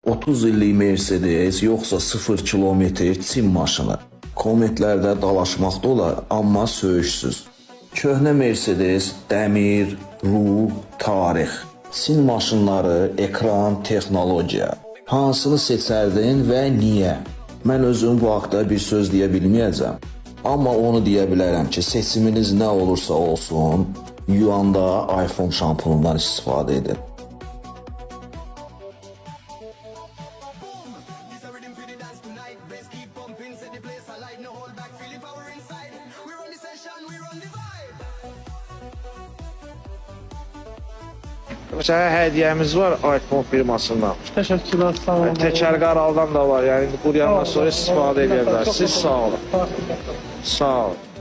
30 illik Mercedes yoxsa 0 kilometr Çin maşını. Kommentlərdə dalaşmaqda olar, amma söyüşsüz. Köhnə Mercedes, dəmir, ruh, tarix. Çin maşınları, ekran, texnologiya. Hansını seçərdin və niyə? Mən özüm bu haqda bir söz deyə bilməyəcəm. Amma onu deyə bilərəm ki, seçiminiz nə olursa olsun, yuyanda iPhone şampunundan istifadə edin. Məsələn, hədiyyəmiz var iPhone firmasından. Təşəkkürlər, sağ olun. Təkər qaraldan da var, yəni quruyandan sonra istifadə edə bilərsiniz. Sağ olun. Sağ olun.